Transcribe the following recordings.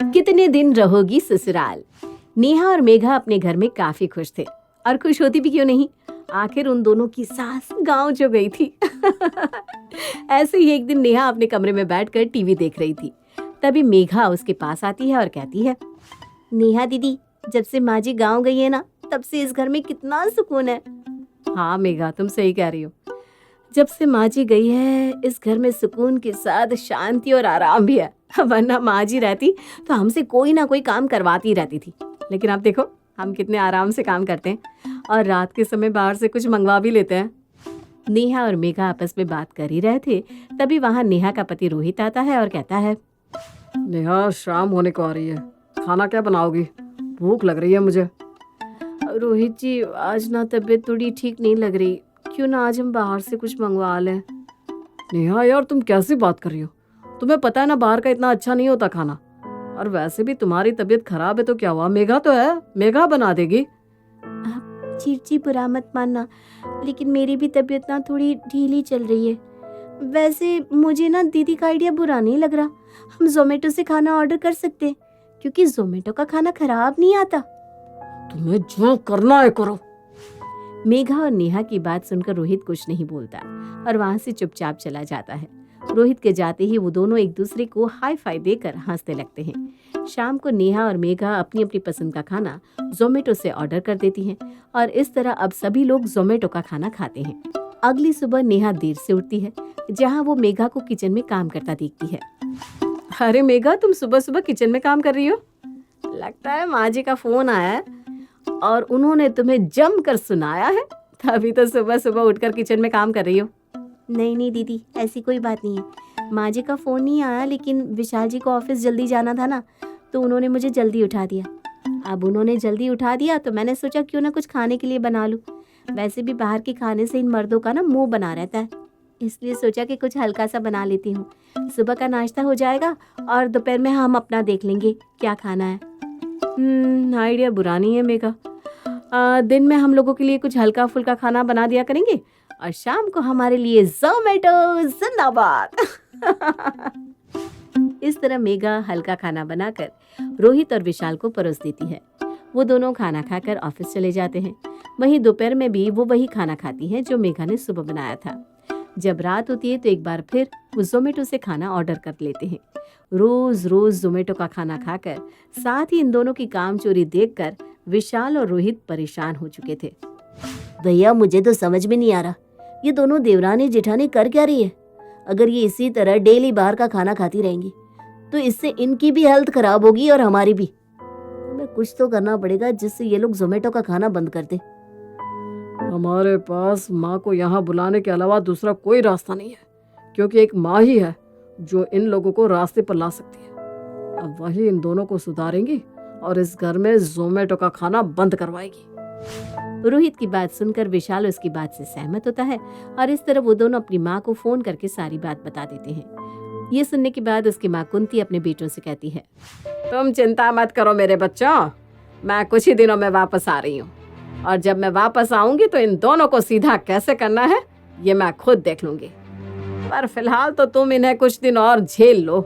कितने दिन रहोगी ससुराल। नेहा और मेघा अपने घर में काफी खुश थे, और खुश होती भी क्यों नहीं, आखिर उन दोनों की सास गांव जो गई थी। ऐसे ही एक दिन नेहा अपने कमरे में बैठकर टीवी देख रही थी। तभी मेघा उसके पास आती है और कहती है, नेहा दीदी, जब से माँ जी गाँव गई है ना, तब से इस घर में कितना सुकून है। हाँ मेघा, तुम सही कह रही हो। जब से माँ जी गई है, इस घर में सुकून के साथ शांति और आराम भी है। वरना माँ जी रहती तो हमसे कोई ना कोई काम करवाती रहती थी। लेकिन आप देखो, हम कितने आराम से काम करते हैं और रात के समय बाहर से कुछ मंगवा भी लेते हैं। नेहा और मेघा आपस में बात कर ही रहे थे, तभी वहाँ नेहा का पति रोहित आता है और कहता है, नेहा, शाम होने को आ रही है, खाना क्या बनाओगी? भूख लग रही है मुझे। रोहित जी, आज ना तबीयत थोड़ी ठीक नहीं लग रही, क्यों ना आज हम बाहर से कुछ मंगवा लें। नेहा यार, तुम कैसी बात कर रही हो? तुम्हें पता है ना, बाहर का इतना अच्छा नहीं होता खाना। और वैसे भी तुम्हारी तबीयत खराब है तो क्या हुआ, मेघा तो है, मेघा बना देगी। आप चीची बुरा मत मानना, लेकिन मेरी भी तबीयत ना थोड़ी ढीली चल रही है। वैसे मुझे ना दीदी का आइडिया बुरा नहीं लग रहा, हम जोमेटो से खाना ऑर्डर कर सकते हैं, क्योंकि जोमेटो का खाना खराब नहीं आता। तुम्हें जो करना है करो। मेघा और नेहा की बात सुनकर रोहित कुछ नहीं बोलता और वहां से चुपचाप चला जाता है। रोहित के जाते ही वो दोनों एक दूसरे को हाई फाई देकर हंसने लगते हैं। शाम को नेहा और मेघा अपनी अपनी पसंद का खाना जोमेटो से ऑर्डर कर देती हैं और इस तरह अब सभी लोग जोमेटो का खाना खाते हैं। अगली सुबह नेहा देर से उठती है, जहाँ वो मेघा को किचन में काम करता देखती है। अरे मेघा, तुम सुबह सुबह किचन में काम कर रही हो? लगता है माँ जी का फोन आया है और उन्होंने तुम्हें जम कर सुनाया है, तभी तो सुबह सुबह उठकर किचन में काम कर रही हो। नहीं दीदी, ऐसी कोई बात नहीं है। माँ जी का फ़ोन नहीं आया, लेकिन विशाल जी को ऑफिस जल्दी जाना था ना, तो उन्होंने मुझे जल्दी उठा दिया। अब उन्होंने जल्दी उठा दिया तो मैंने सोचा क्यों ना कुछ खाने के लिए बना लूँ। वैसे भी बाहर के खाने से इन मर्दों का ना मुंह बना रहता है, इसलिए सोचा कि कुछ हल्का सा बना लेती हूँ। सुबह का नाश्ता हो जाएगा और दोपहर में हम अपना देख लेंगे क्या खाना है। आइडिया बुरा नहीं है मेघा। दिन में हम लोगों के लिए कुछ हल्का फुल्का खाना बना दिया करेंगे और शाम को हमारे लिए जोमेटो जिंदाबाद। इस तरह मेघा हल्का खाना बनाकर रोहित और विशाल को परोस देती है। वो दोनों खाना खाकर ऑफिस चले जाते हैं। वहीं दोपहर में भी वो वही खाना खाती हैं जो मेघा ने सुबह बनाया था। जब रात होती है तो एक बार फिर वो जोमेटो से खाना ऑर्डर कर लेते हैं। रोज रोज जोमेटो का खाना खाकर, साथ ही इन दोनों की कामचोरी देखकर विशाल और रोहित परेशान हो चुके थे। भैया, मुझे तो समझ में नहीं आ रहा, ये दोनों देवरानी जेठानी कर क्या रही है। अगर ये इसी तरह डेली बाहर का खाना खाती रहेंगी तो इससे इनकी भी हेल्थ खराब होगी और हमारी भी। हमें कुछ तो करना पड़ेगा जिससे ये लोग जोमेटो का खाना बंद कर दे। हमारे पास माँ को यहाँ बुलाने के अलावा दूसरा कोई रास्ता नहीं है, क्योंकि एक माँ ही है जो इन लोगों को रास्ते पर ला सकती है। अब वही इन दोनों को सुधारेंगी और इस घर में जोमेटो का खाना बंद करवाएगी। रोहित की बात सुनकर विशाल उसकी बात से सहमत होता है और इस तरह वो दोनों अपनी माँ को फोन करके सारी बात बता देते हैं। ये सुनने के बाद उसकी माँ कुंती अपने बेटों से कहती है, तुम चिंता मत करो मेरे बच्चों, मैं कुछ ही दिनों में वापस आ रही हूँ और जब मैं वापस आऊंगी तो इन दोनों को सीधा कैसे करना है ये मैं खुद देख लूंगी। पर फिलहाल तो तुम इन्हें कुछ दिन और झेल लो।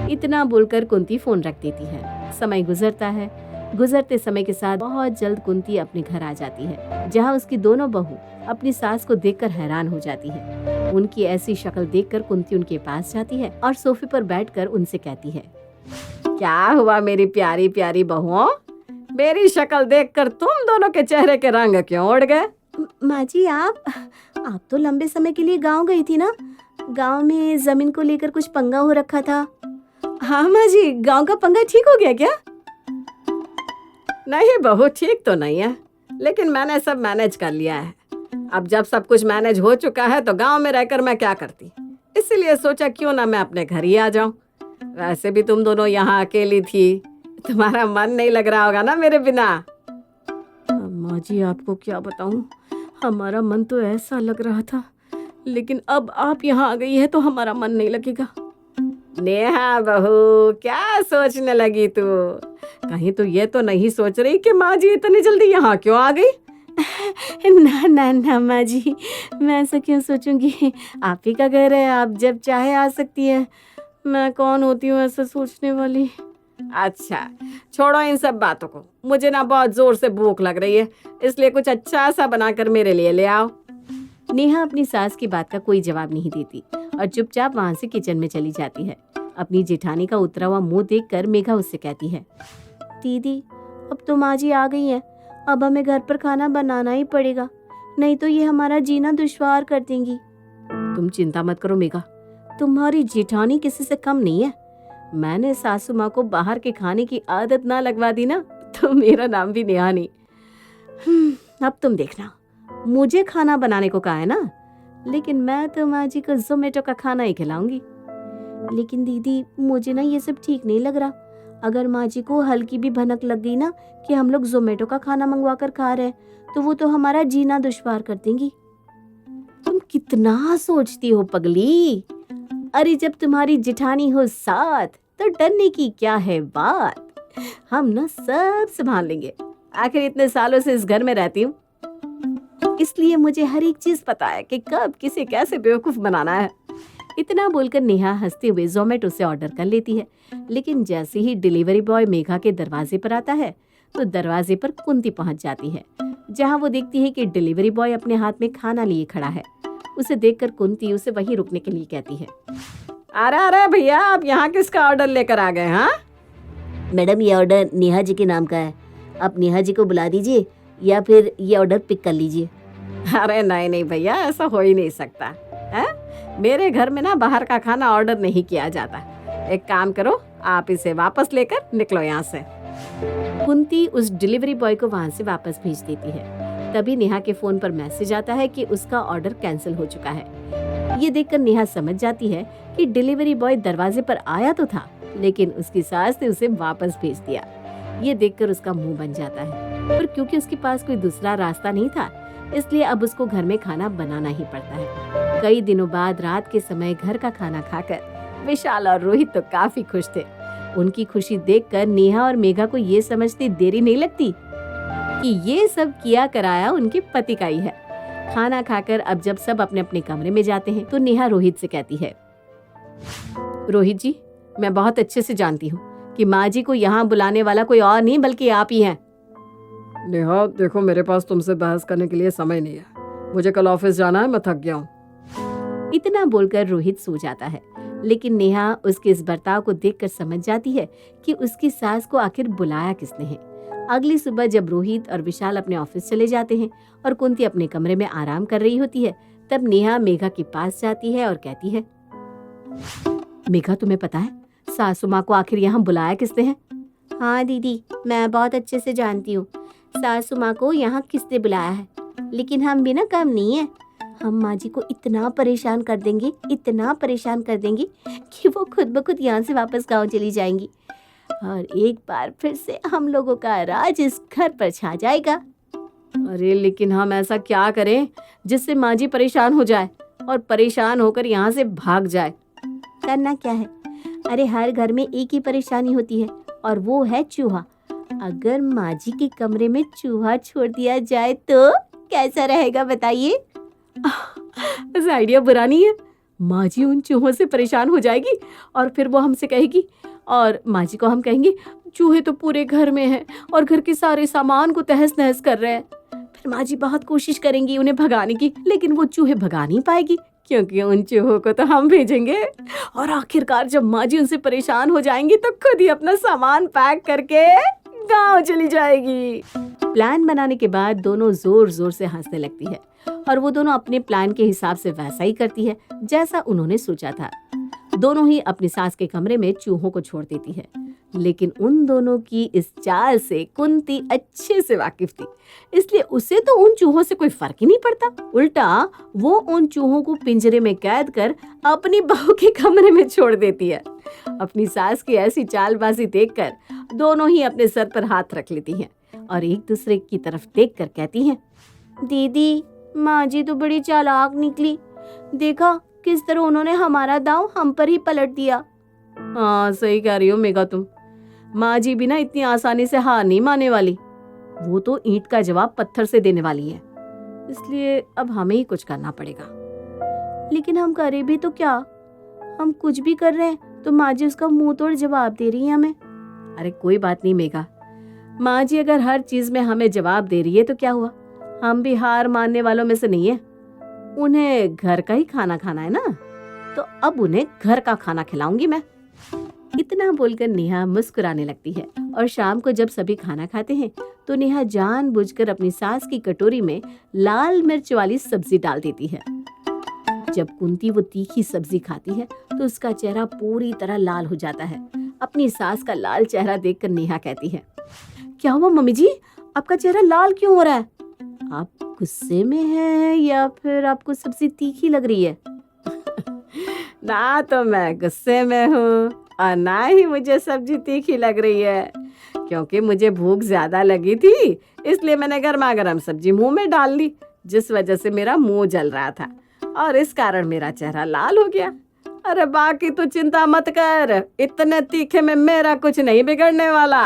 इतना बोलकर कुंती फोन रख देती है। समय गुजरता है। गुजरते समय के साथ बहुत जल्द कुंती अपने घर आ जाती है, जहाँ उसकी दोनों बहू अपनी सास को देखकर हैरान हो जाती है। उनकी ऐसी शक्ल देखकर कुंती उनके पास जाती है और सोफे पर बैठकर उनसे कहती है, क्या हुआ मेरी प्यारी प्यारी बहुओं, मेरी शक्ल देखकर तुम दोनों के चेहरे के रंग क्यों उड़ गए? माँ जी, आप तो लंबे समय के लिए गाँव गई थी ना, गाँव में जमीन को लेकर कुछ पंगा हो रखा था। हाँ माँ जी, गाँव का पंगा ठीक हो गया क्या? नहीं बहू, ठीक तो नहीं है, लेकिन मैंने सब मैनेज कर लिया है। अब जब सब कुछ मैनेज हो चुका है तो गांव में रहकर मैं क्या करती, इसलिए सोचा क्यों ना मैं अपने घर ही आ जाऊं। वैसे भी तुम दोनों यहाँ अकेली थी, तुम्हारा मन नहीं लग रहा होगा ना मेरे बिना। माँ जी, आपको क्या बताऊं, हमारा मन तो ऐसा लग रहा था, लेकिन अब आप यहाँ आ गई है तो हमारा मन नहीं लगेगा। नेहा बहू, क्या सोचने लगी तू? कहीं तो ये तो नहीं सोच रही कि माँ जी इतनी जल्दी यहाँ क्यों आ गई? ना ना ना माँ जी, मैं ऐसा क्यों सोचूंगी, आप ही का घर है, आप जब चाहे आ सकती है। मैं कौन होती हूँ ऐसा सोचने वाली। अच्छा, छोड़ो इन सब बातों को। मुझे ना बहुत जोर से भूख लग रही है, इसलिए कुछ अच्छा सा बनाकर मेरे लिए ले आओ। नेहा अपनी सास की बात का कोई जवाब नहीं देती और चुपचाप वहां से किचन में चली जाती है। अपनी जेठानी का उतरा हुआ मुंह देखकर मेघा उससे कहती है, दीदी अब तो माँ जी आ गई हैं, अब हमें घर पर खाना बनाना ही पड़ेगा, नहीं तो ये हमारा जीना दुश्वार कर देंगी। तुम चिंता मत करो मेघा, तुम्हारी जेठानी किसी से कम नहीं है। मैंने सासू माँ को बाहर के खाने की आदत ना लगवा दी ना तो मेरा नाम भी नेहा नहीं। अब तुम देखना, मुझे खाना बनाने को कहा है ना, लेकिन मैं तो माँ जी को जोमेटो का खाना ही खिलाऊंगी। लेकिन दीदी मुझे ना ये सब ठीक नहीं लग रहा। अगर माँ जी को हल्की भी भनक लग गई ना कि हम लोग जोमेटो का खाना मंगवा कर खा रहे हैं तो वो तो हमारा जीना दुश्वार कर देंगी। तुम कितना सोचती हो पगली। अरे जब तुम्हारी जेठानी हो साथ तो डरने की क्या है बात। हम ना सब संभाल लेंगे। आखिर इतने सालों से इस घर में रहती हूँ, इसलिए मुझे हर एक चीज पता है कि कब किसे कैसे बेवकूफ बनाना है। इतना बोलकर नेहा हंसते हुए जोमेटो से ऑर्डर कर लेती है। लेकिन जैसे ही डिलीवरी बॉय मेघा के दरवाजे पर आता है तो दरवाजे पर कुंती पहुंच जाती है, जहां वो देखती है कि डिलीवरी बॉय अपने हाथ में खाना लिए खड़ा है। उसे देखकर कुंती उसे वहीं रुकने के लिए कहती है, अरे अरे भैया, आप यहाँ किसका ऑर्डर लेकर आ गए? हाँ मैडम ये ऑर्डर नेहा जी के नाम का है, आप नेहा जी को बुला दीजिए या फिर ये ऑर्डर पिक कर लीजिए। अरे नहीं नहीं भैया, ऐसा हो ही नहीं सकता है। मेरे घर में ना बाहर का खाना ऑर्डर नहीं किया जाता। एक काम करो, आप इसे वापस लेकर निकलो यहाँ से। कुंती उस डिलीवरी बॉय को वहां से वापस भेज देती है। तभी नेहा के फोन पर मैसेज आता है कि उसका ऑर्डर कैंसिल हो चुका है। ये देखकर नेहा समझ जाती है कि डिलीवरी बॉय दरवाजे पर आया तो था, लेकिन उसकी सास ने उसे वापस भेज दिया। ये देखकर उसका मुंह बन जाता है, पर क्योंकि उसके पास कोई दूसरा रास्ता नहीं था, इसलिए अब उसको घर में खाना बनाना ही पड़ता है। कई दिनों बाद रात के समय घर का खाना खाकर विशाल और रोहित तो काफी खुश थे। उनकी खुशी देखकर नेहा और मेघा को ये समझते देरी नहीं लगती कि ये सब किया कराया उनके पति का ही है। खाना खाकर अब जब सब अपने अपने कमरे में जाते हैं तो नेहा रोहित से कहती है, रोहित जी, मैं बहुत अच्छे से जानती हूँ कि माँ जी को यहाँ बुलाने वाला कोई और नहीं बल्कि आप ही हैं। नेहा देखो, मेरे पास तुमसे बहस करने के लिए समय नहीं है, मुझे कल ऑफिस जाना है, मैं थक गया हूँ। इतना बोलकर रोहित सो जाता है, लेकिन नेहा उसके इस बर्ताव को देखकर समझ जाती है कि उसकी सास को आखिर बुलाया किसने है। अगली सुबह जब रोहित और विशाल अपने ऑफिस चले जाते हैं और कुंती अपने कमरे में आराम कर रही होती है, तब नेहा मेघा के पास जाती है और कहती है, मेघा तुम्हें पता है सासू माँ को आखिर यहाँ बुलाया किसने है? हाँ दीदी, मैं बहुत अच्छे से जानती हूँ सासू माँ को यहाँ किसने बुलाया है, लेकिन हम भी ना कम नहीं है। हम माँ जी को इतना परेशान कर देंगे, इतना परेशान कर देंगे कि वो खुद ब खुद यहाँ से वापस गांव चली जाएंगी और एक बार फिर से हम लोगों का राज इस घर पर छा जाएगा। अरे लेकिन हम ऐसा क्या करें जिससे माँ जी परेशान हो जाए और परेशान होकर यहाँ से भाग जाए? करना क्या है, अरे हर घर में एक ही परेशानी होती है और वो है चूहा। अगर माँ जी के कमरे में चूहा छोड़ दिया जाए तो कैसा रहेगा बताइए? ऐसा आइडिया बुरा नहीं है। माँ जी उन चूहों से परेशान हो जाएगी और फिर वो हमसे कहेगी, और माँ जी को हम कहेंगे चूहे तो पूरे घर में हैं और घर के सारे सामान को तहस नहस कर रहे हैं। फिर माँ जी बहुत कोशिश करेंगी उन्हें भगाने की, लेकिन वो चूहे भगा नहीं पाएगी क्योंकि उन चूहों को तो हम भेजेंगे। और आखिरकार जब माँ जी उनसे परेशान हो जाएंगी तो खुद ही अपना सामान पैक करके गाँव चली जाएगी। प्लान बनाने के बाद दोनों जोर जोर से हंसने लगती है और वो दोनों अपने प्लान के हिसाब से वैसा ही करती है जैसा उन्होंने सोचा था। दोनों ही अपनी सास के कमरे में चूहों को छोड़ देती है, लेकिन उन दोनों की इस चाल से कुंती अच्छे से वाकिफ थी, इसलिए उसे तो उन चूहों से कोई फर्क ही नहीं पड़ता। उल्टा वो उन चूहों को पिंजरे में कैद कर अपनी बहू के कमरे में छोड़ देती है। अपनी सास की ऐसी चालबाजी देखकर दोनों ही अपने सर पर हाथ रख लेती हैं और एक दूसरे की तरफ देखकर कहती हैं, दीदी माँ जी तो बड़ी चालाक निकली, देखा किस तरह उन्होंने हमारा दांव हम पर ही पलट दिया। हाँ सही कह रही हो मेघा तुम, माँ जी भी ना इतनी आसानी से हार नहीं मानने वाली। वो तो ईंट का जवाब पत्थर से देने वाली है, इसलिए अब हमें ही कुछ करना पड़ेगा। लेकिन हम करें भी तो क्या, हम कुछ भी कर रहे हैं तो माँ जी उसका मुंह तोड़ जवाब दे रही है हमें। अरे कोई बात नहीं मेघा, माँ जी अगर हर चीज में हमें जवाब दे रही है तो क्या हुआ, हम भी हार मानने वालों में से नहीं है। उन्हें घर का ही खाना खाना है ना, तो अब उन्हें घर का खाना खिलाऊंगी मैं। इतना बोलकर नेहा मुस्कुराने लगती है और शाम को जब सभी खाना खाते हैं तो नेहा जानबूझकर अपनी सास की कटोरी में लाल मिर्च वाली सब्जी डाल देती है। जब कुंती वो तीखी सब्जी खाती है तो उसका चेहरा पूरी तरह लाल हो जाता है। अपनी सास का लाल चेहरा देखकर नेहा कहती है, क्या हुआ मम्मी जी, आपका चेहरा लाल क्यों हो रहा है? आप गुस्से में हैं या फिर आपको सब्जी तीखी लग रही है? ना तो मैं गुस्से में हूँ और ना ही मुझे सब्जी तीखी लग रही है, क्योंकि मुझे भूख ज्यादा लगी थी, इसलिए मैंने गर्मा गर्म सब्जी मुंह में डाल ली, जिस वजह से मेरा मुंह जल रहा था और इस कारण मेरा चेहरा लाल हो गया। अरे बाकी तू चिंता मत कर, इतने तीखे में मेरा कुछ नहीं बिगड़ने वाला।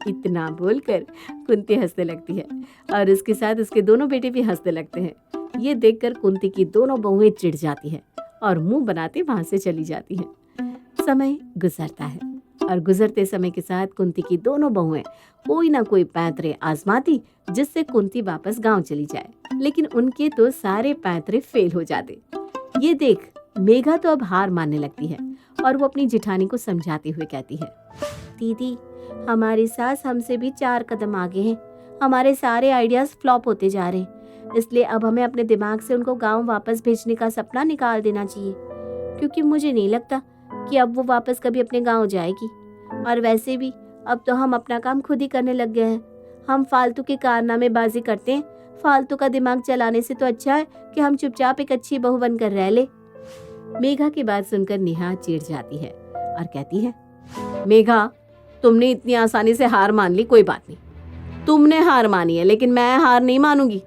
इतना बोलकर कुंती हंसने लगती है और इसके साथ उसके दोनों बेटे भी हंसने लगते हैं। ये देखकर कुंती की दोनों बहुएं चिढ़ जाती हैं और मुंह बनाते वहां से चली जाती हैं। समय गुजरता है और गुजरते समय के साथ कुंती की दोनों बहुएं कोई ना कोई पैंतरे आजमाती जिससे कुंती वापस गांव चली जाए, लेकिन उनके तो सारे पैंतरे फेल हो जाते। ये देख मेघा तो अब हार मानने लगती है और वो अपनी जिठानी को समझाते हुए कहती है, दीदी हमारी सास हमसे भी 4 कदम आगे हैं, हमारे सारे आइडियाज फ्लॉप होते जा रहे हैं, इसलिए अब हमें अपने दिमाग से उनको गांव वापस भेजने का सपना निकाल देना चाहिए, क्योंकि मुझे नहीं लगता कि अब वो वापस कभी अपने गांव जाएगी। और वैसे भी अब तो हम अपना काम खुद ही करने लग गए हैं, हम फालतू के कारनामेबाजी करते हैं, फालतू का दिमाग चलाने से तो अच्छा है कि हम चुपचाप एक अच्छी बहू बनकर रह ले। मेघा की बात सुनकर नेहा चिढ़ जाती है और कहती है, मेघा तुमने इतनी आसानी से हार मान ली, कोई बात नहीं, तुमने हार मानी है, लेकिन मैं हार नहीं मानूंगी।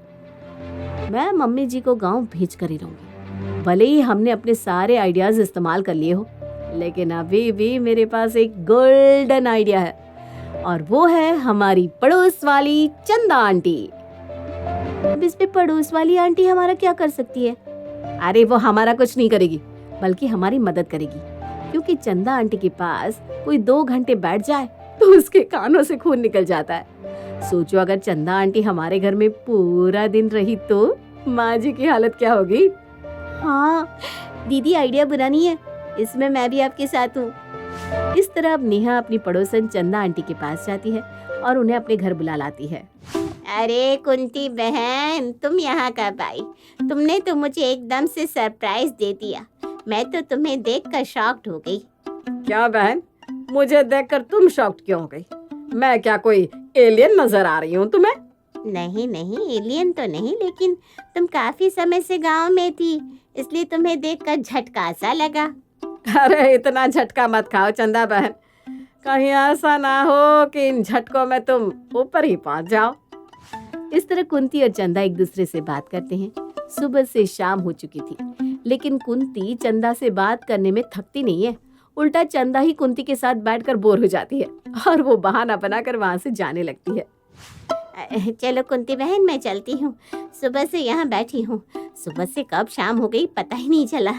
मैं मम्मी जी को गांव भेज कर ही रहूंगी, भले ही हमने अपने सारे आइडियाज इस्तेमाल कर लिए हो, लेकिन अभी भी मेरे पास एक गोल्डन आइडिया है और वो है हमारी पड़ोस वाली चंदा आंटी। अब इसमें पड़ोस वाली आंटी हमारा क्या कर सकती है? अरे वो हमारा कुछ नहीं करेगी, बल्कि हमारी मदद करेगी, क्योंकि चंदा आंटी के पास कोई 2 घंटे बैठ जाए तो उसके कानों से खून निकल जाता है। सोचो अगर चंदा आंटी हमारे घर में पूरा दिन रही तो माँ जी की हालत क्या होगी। हाँ दीदी आइडिया बुरा नहीं है, इसमें मैं भी आपके साथ हूँ। इस तरह अब नेहा अपनी पड़ोसन चंदा आंटी के पास जाती है और उन्हें अपने घर बुला लाती है। अरे कुंती बहन, तुम यहाँ कब आई? तुमने तो मुझे एकदम से सरप्राइज दे दिया, मैं तो तुम्हें देखकर शॉक्ड हो गई। क्या बहन, मुझे देखकर तुम शॉक्ड क्यों हो गई? मैं क्या कोई एलियन नजर आ रही हूँ तुम्हें? नहीं नहीं, एलियन तो नहीं, लेकिन तुम काफी समय से गांव में थी, इसलिए तुम्हें देखकर झटका सा लगा। अरे इतना झटका मत खाओ चंदा बहन, कहीं ऐसा ना हो कि इन झटकों में तुम ऊपर ही पहुंच जाओ। इस तरह कुंती और चंदा एक दूसरे से बात करते हैं। सुबह से शाम हो चुकी थी, लेकिन कुंती चंदा से बात करने में थकती नहीं है, उल्टा चंदा ही कुंती के साथ बैठकर बोर हो जाती है और वो बहाना बनाकर वहां से जाने लगती है। चलो कुंती बहन, मैं चलती हूँ, सुबह से यहाँ बैठी हूँ, सुबह से कब शाम हो गई पता ही नहीं चला,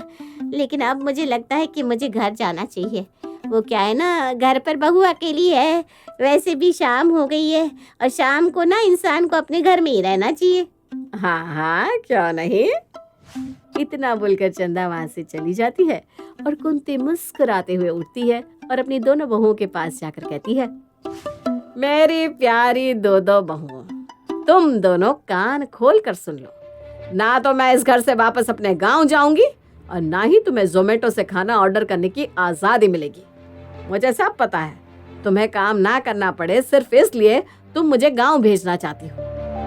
लेकिन अब मुझे लगता है कि मुझे घर जाना चाहिए। वो क्या है ना, घर पर बहू अकेली है, वैसे भी शाम हो गई है और शाम को ना इंसान को अपने घर में ही रहना चाहिए। हाँ हाँ क्यों नहीं। इतना बोलकर चंदा वहां से चली जाती है और कुंती मुस्कुराते हुए उठती है और अपनी दोनों बहुओं के पास जाकर कहती है, मेरी प्यारी दो बहुओं, तुम दोनों कान खोल कर सुन लो, ना तो मैं इस घर से वापस अपने गांव जाऊंगी और ना ही तुम्हें जोमेटो से खाना ऑर्डर करने की आजादी मिलेगी। मुझे सब पता है, तुम्हें काम ना करना पड़े सिर्फ इसलिए तुम मुझे गांव भेजना चाहती हो,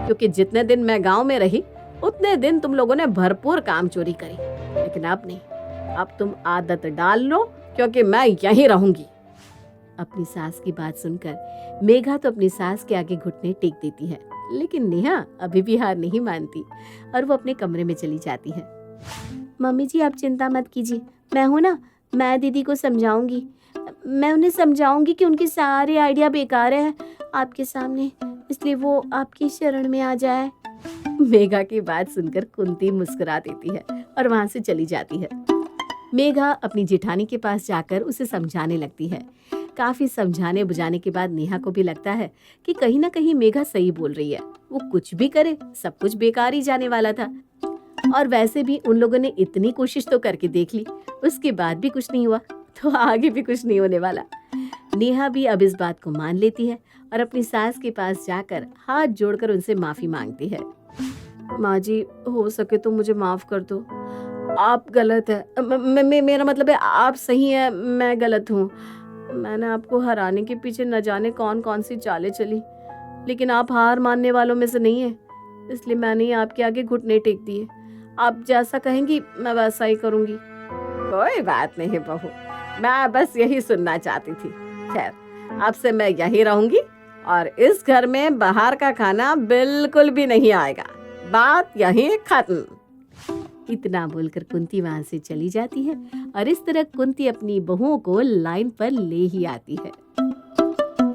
क्योंकि जितने दिन मैं गांव में रही उतने दिन तुम लोगों ने भरपूर काम चोरी करी, लेकिन अब नहीं, अब तुम आदत डाल लो, क्योंकि मैं यहीं रहूंगी। अपनी सास की बात सुनकर मेघा तो अपनी सास के आगे घुटने टेक देती है, लेकिन नेहा अभी भी हार नहीं मानती और वो अपने कमरे में चली जाती है। मम्मी जी आप चिंता मत कीजिए, मैं हूँ ना, मैं दीदी को समझाऊंगी, मैं उन्हें समझाऊंगी कि उनके सारे आइडिया बेकार है आपके सामने, इसलिए वो आपकी शरण में आ जाए। मेघा की बात सुनकर कुंती मुस्कुरा देती है और वहां से चली जाती है। मेघा अपनी जेठानी के पास जाकर उसे समझाने लगती है, काफी समझाने बुझाने के बाद नेहा को भी लगता है कि कहीं ना कहीं मेघा सही बोल रही है। वो कुछ भी करे सब कुछ बेकार ही जाने वाला था। और वैसे भी उन लोगों ने इतनी कोशिश तो करके देख ली, उसके बाद भी कुछ नहीं हुआ, तो आगे भी कुछ नहीं होने वाला। नेहा भी अब इस बात को मान लेती है और अपनी सास के पास जाकर हाथ जोड़कर उनसे माफी मांगती है। माँ जी, हो सके तो मुझे माफ कर दो। आप गलत है, मेरा मतलब है आप सही है, मैं गलत हूँ। मैंने आपको हराने के पीछे न जाने कौन कौन सी चालें चली, लेकिन आप हार मानने वालों में से नहीं है, इसलिए मैंने ही आपके आगे घुटने टेक दिए। आप जैसा कहेंगी मैं वैसा ही करूँगी। कोई बात नहीं बहू, मैं बस यही सुनना चाहती थी। खैर, अब से मैं यही रहूंगी और इस घर में बाहर का खाना बिल्कुल भी नहीं आएगा। बात यहीं खत्म। इतना बोलकर कुंती वहां से चली जाती है और इस तरह कुंती अपनी बहुओं को लाइन पर ले ही आती है।